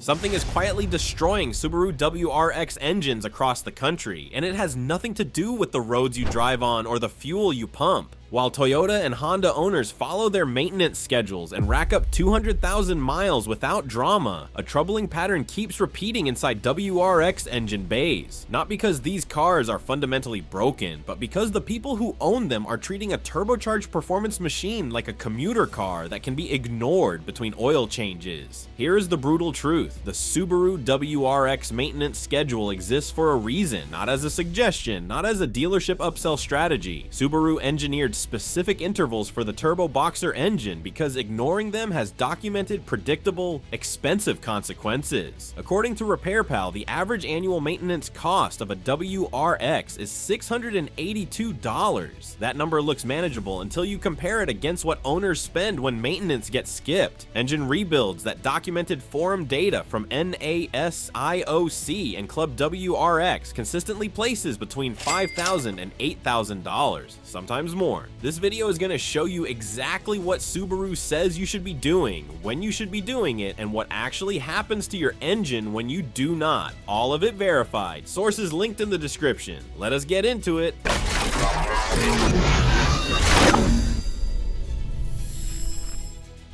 Something is quietly destroying Subaru WRX engines across the country, and it has nothing to do with the roads you drive on or the fuel you pump. While Toyota and Honda owners follow their maintenance schedules and rack up 200,000 miles without drama, a troubling pattern keeps repeating inside WRX engine bays. Not because these cars are fundamentally broken, but because the people who own them are treating a turbocharged performance machine like a commuter car that can be ignored between oil changes. Here is the brutal truth: the Subaru WRX maintenance schedule exists for a reason, not as a suggestion, not as a dealership upsell strategy. Subaru engineered specific intervals for the turbo boxer engine because ignoring them has documented, predictable, expensive consequences. According to RepairPal, the average annual maintenance cost of a WRX is $682. That number looks manageable until you compare it against what owners spend when maintenance gets skipped. Engine rebuilds that documented forum data from NASIOC and Club WRX consistently places between $5,000 and $8,000, sometimes more. This video is going to show you exactly what Subaru says you should be doing, when you should be doing it, and what actually happens to your engine when you do not. All of it verified. Sources linked in the description. Let us get into it.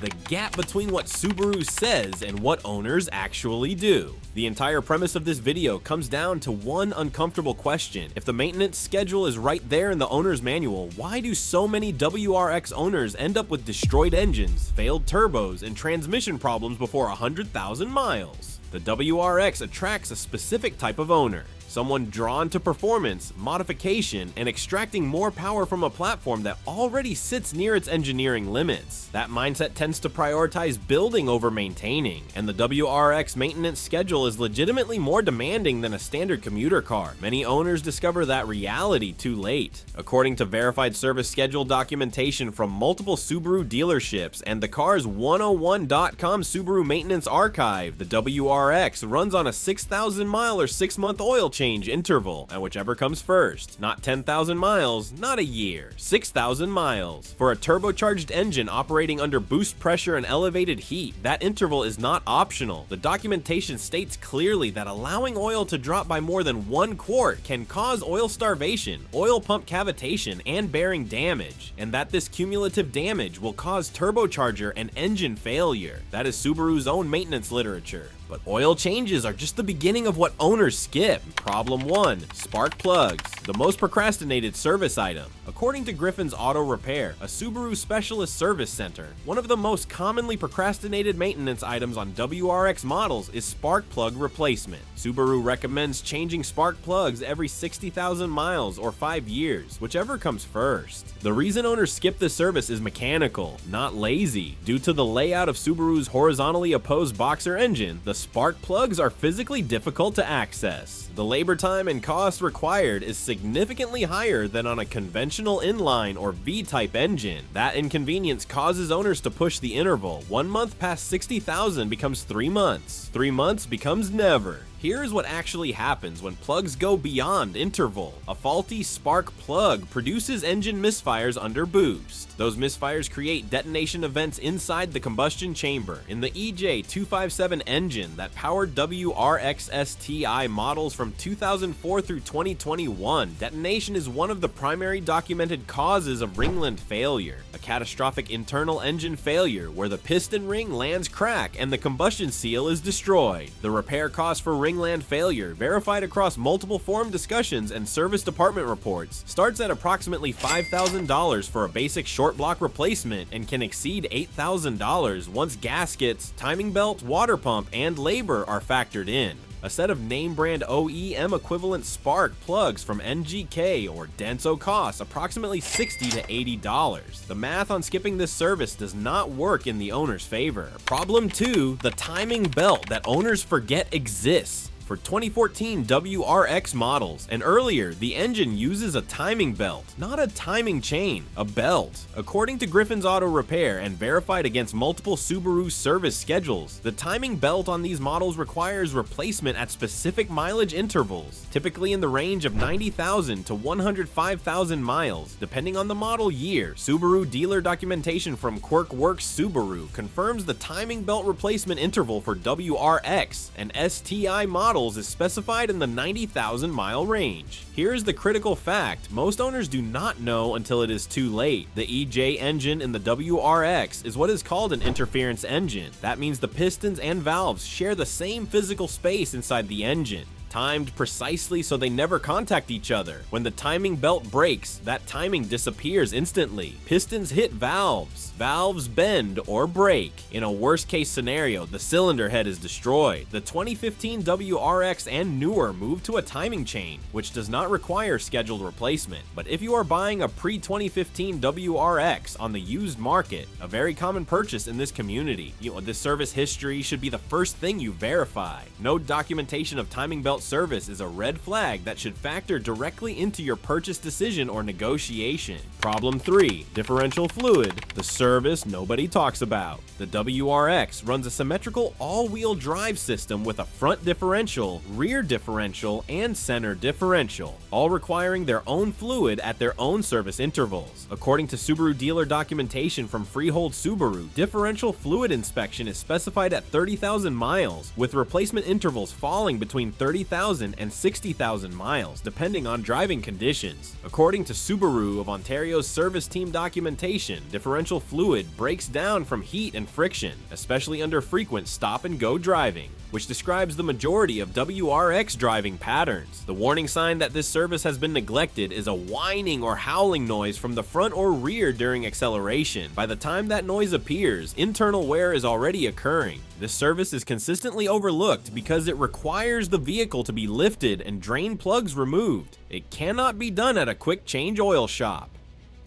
The gap between what Subaru says and what owners actually do. The entire premise of this video comes down to one uncomfortable question. If the maintenance schedule is right there in the owner's manual, why do so many WRX owners end up with destroyed engines, failed turbos, and transmission problems before 100,000 miles? The WRX attracts a specific type of owner. Someone drawn to performance, modification, and extracting more power from a platform that already sits near its engineering limits. That mindset tends to prioritize building over maintaining, and the WRX maintenance schedule is legitimately more demanding than a standard commuter car. Many owners discover that reality too late. According to verified service schedule documentation from multiple Subaru dealerships and the Cars101.com Subaru maintenance archive, the WRX runs on a 6,000 mile or 6-month oil change interval, and whichever comes first. Not 10,000 miles, not a year, 6,000 miles. For a turbocharged engine operating under boost pressure and elevated heat, that interval is not optional. The documentation states clearly that allowing oil to drop by more than 1 quart can cause oil starvation, oil pump cavitation, and bearing damage, and that this cumulative damage will cause turbocharger and engine failure. That is Subaru's own maintenance literature. But oil changes are just the beginning of what owners skip. Problem 1. Spark plugs. The most procrastinated service item. According to Griffin's Auto Repair, a Subaru specialist service center, one of the most commonly procrastinated maintenance items on WRX models is spark plug replacement. Subaru recommends changing spark plugs every 60,000 miles or 5 years, whichever comes first. The reason owners skip this service is mechanical, not lazy. Due to the layout of Subaru's horizontally opposed boxer engine, the spark plugs are physically difficult to access. The labor time and cost required is significantly higher than on a conventional inline or V-type engine. That inconvenience causes owners to push the interval. 1 month past 60,000 becomes 3 months. 3 months becomes never. Here's what actually happens when plugs go beyond interval. A faulty spark plug produces engine misfires under boost. Those misfires create detonation events inside the combustion chamber. In the EJ257 engine that powered WRX STI models from 2004 through 2021, detonation is one of the primary documented causes of Ringland failure, a catastrophic internal engine failure where the piston ring lands crack and the combustion seal is destroyed. The repair cost for Ringland failure, verified across multiple forum discussions and service department reports, starts at approximately $5,000 for a basic short block replacement and can exceed $8,000 once gaskets, timing belt, water pump, and labor are factored in. A set of name brand OEM equivalent spark plugs from NGK or Denso costs approximately $60 to $80. The math on skipping this service does not work in the owner's favor. Problem 2, the timing belt that owners forget exists. for 2014 WRX models, and earlier, the engine uses a timing belt, not a timing chain, a belt. According to Griffin's Auto Repair and verified against multiple Subaru service schedules, the timing belt on these models requires replacement at specific mileage intervals, typically in the range of 90,000 to 105,000 miles, depending on the model year. Subaru dealer documentation from Quart Subaru confirms the timing belt replacement interval for WRX and STI models is specified in the 90,000 mile range. Here's the critical fact most owners do not know until it is too late. The EJ engine in the WRX is what is called an interference engine. That means the pistons and valves share the same physical space inside the engine, timed precisely so they never contact each other. When the timing belt breaks, that timing disappears instantly. Pistons hit valves, valves bend or break. In a worst case scenario, the cylinder head is destroyed. The 2015 WRX and newer move to a timing chain, which does not require scheduled replacement. But if you are buying a pre-2015 WRX on the used market, a very common purchase in this community, this service history should be the first thing you verify. No documentation of timing belt service is a red flag that should factor directly into your purchase decision or negotiation. Problem 3. Differential fluid, the service nobody talks about. The WRX runs a symmetrical all-wheel drive system with a front differential, rear differential, and center differential, all requiring their own fluid at their own service intervals. According to Subaru dealer documentation from Freehold Subaru, differential fluid inspection is specified at 30,000 miles, with replacement intervals falling between 30,000 and 60,000 miles, depending on driving conditions. According to Subaru of Ontario's service team documentation, differential fluid breaks down from heat and friction, especially under frequent stop-and-go driving, which describes the majority of WRX driving patterns. The warning sign that this service has been neglected is a whining or howling noise from the front or rear during acceleration. By the time that noise appears, internal wear is already occurring. This service is consistently overlooked because it requires the vehicle to be lifted and drain plugs removed. It cannot be done at a quick change oil shop.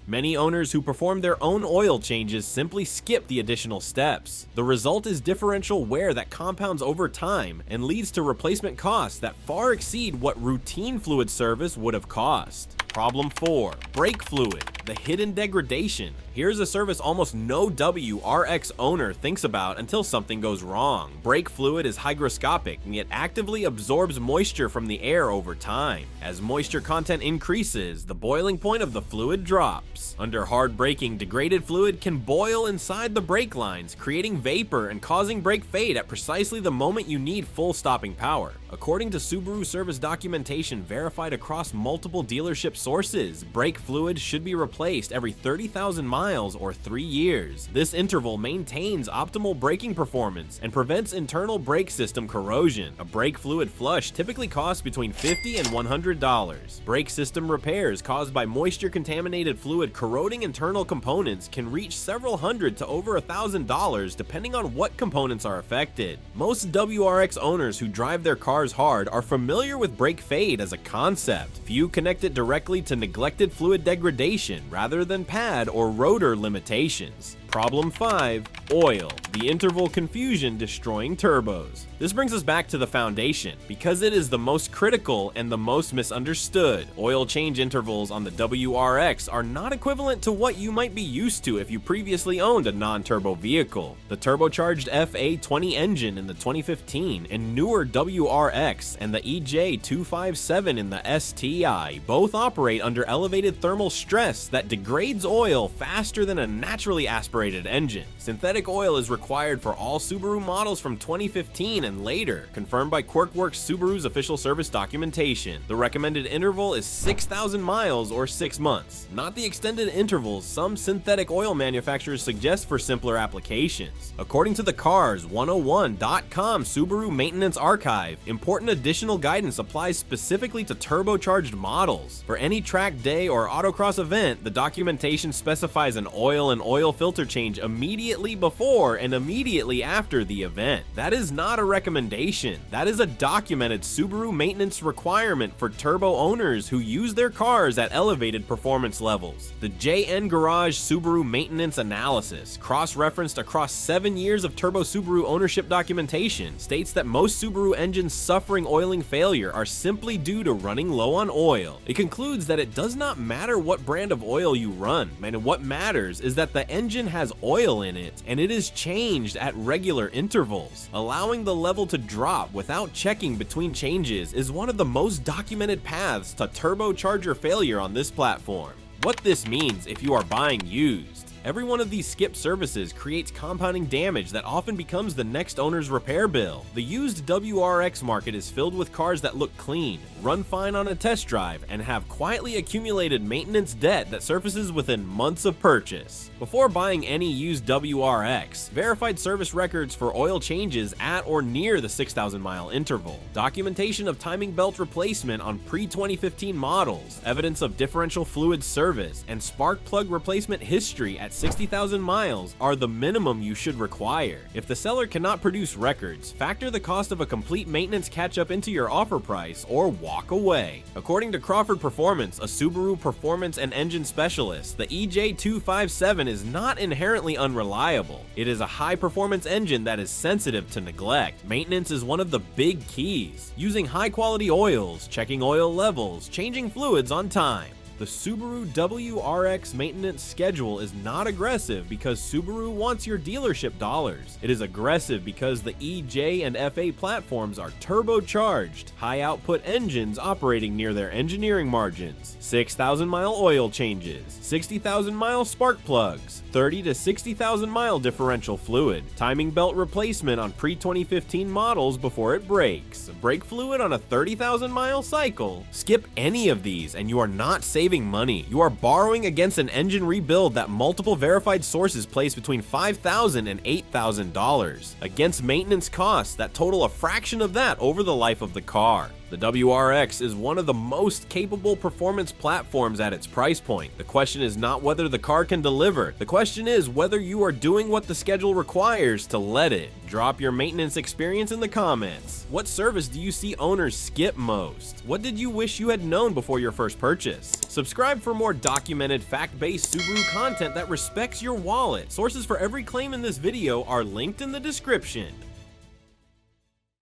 Many owners who perform their own oil changes simply skip the additional steps. The result is differential wear that compounds over time and leads to replacement costs that far exceed what routine fluid service would have cost. Problem 4. Brake fluid, the hidden degradation. Here's a service almost no WRX owner thinks about until something goes wrong. Brake fluid is hygroscopic and it actively absorbs moisture from the air over time. As moisture content increases, the boiling point of the fluid drops. Under hard braking, degraded fluid can boil inside the brake lines, creating vapor and causing brake fade at precisely the moment you need full stopping power. According to Subaru service documentation verified across multiple dealership sources, brake fluid should be replaced every 30,000 miles or 3 years. This interval maintains optimal braking performance and prevents internal brake system corrosion. A brake fluid flush typically costs between $50 and $100. Brake system repairs caused by moisture-contaminated fluid corroding internal components can reach several hundred to over $1,000 depending on what components are affected. Most WRX owners who drive their cars hard are familiar with brake fade as a concept. Few connect it directly to neglected fluid degradation rather than pad or rotor limitations. Problem 5. Oil, the interval confusion destroying turbos. This brings us back to the foundation, because it is the most critical and the most misunderstood. Oil change intervals on the WRX are not equivalent to what you might be used to if you previously owned a non-turbo vehicle. The turbocharged FA20 engine in the 2015 and newer WRX and the EJ257 in the STI both operate under elevated thermal stress that degrades oil faster than a naturally aspirated engine. Synthetic oil is required for all Subaru models from 2015 and later, confirmed by Quart Subaru's official service documentation. The recommended interval is 6,000 miles or 6 months, not the extended intervals some synthetic oil manufacturers suggest for simpler applications. According to the Cars101.com Subaru Maintenance Archive, important additional guidance applies specifically to turbocharged models. For any track day or autocross event, the documentation specifies an oil and oil filter change immediately immediately before and immediately after the event. That is not a recommendation. That is a documented Subaru maintenance requirement for turbo owners who use their cars at elevated performance levels. The JN Garage Subaru Maintenance Analysis, cross-referenced across 7 years of turbo Subaru ownership documentation, states that most Subaru engines suffering oiling failure are simply due to running low on oil. It concludes that it does not matter what brand of oil you run, and what matters is that the engine has oil in it, and it is changed at regular intervals. Allowing the level to drop without checking between changes is one of the most documented paths to turbocharger failure on this platform. What this means if you are buying used. Every one of these skipped services creates compounding damage that often becomes the next owner's repair bill. The used WRX market is filled with cars that look clean, run fine on a test drive, and have quietly accumulated maintenance debt that surfaces within months of purchase. Before buying any used WRX, verified service records for oil changes at or near the 6,000 mile interval, documentation of timing belt replacement on pre-2015 models, evidence of differential fluid service, and spark plug replacement history at 60,000 miles are the minimum you should require. If the seller cannot produce records, factor the cost of a complete maintenance catch-up into your offer price or walk away. According to Crawford Performance, a Subaru performance and engine specialist, the EJ257 is not inherently unreliable. It is a high-performance engine that is sensitive to neglect. Maintenance is one of the big keys. Using high-quality oils, checking oil levels, changing fluids on time. The Subaru WRX maintenance schedule is not aggressive because Subaru wants your dealership dollars. It is aggressive because the EJ and FA platforms are turbocharged, high-output engines operating near their engineering margins, 6,000 mile oil changes, 60,000 mile spark plugs, 30 to 60,000 mile differential fluid, timing belt replacement on pre-2015 models before it breaks, brake fluid on a 30,000 mile cycle. Skip any of these and you are not saving money. You are borrowing against an engine rebuild that multiple verified sources place between $5,000 and $8,000, against maintenance costs that total a fraction of that over the life of the car. The WRX is one of the most capable performance platforms at its price point. The question is not whether the car can deliver. The question is whether you are doing what the schedule requires to let it. Drop your maintenance experience in the comments. What service do you see owners skip most? What did you wish you had known before your first purchase? Subscribe for more documented, fact-based Subaru content that respects your wallet. Sources for every claim in this video are linked in the description.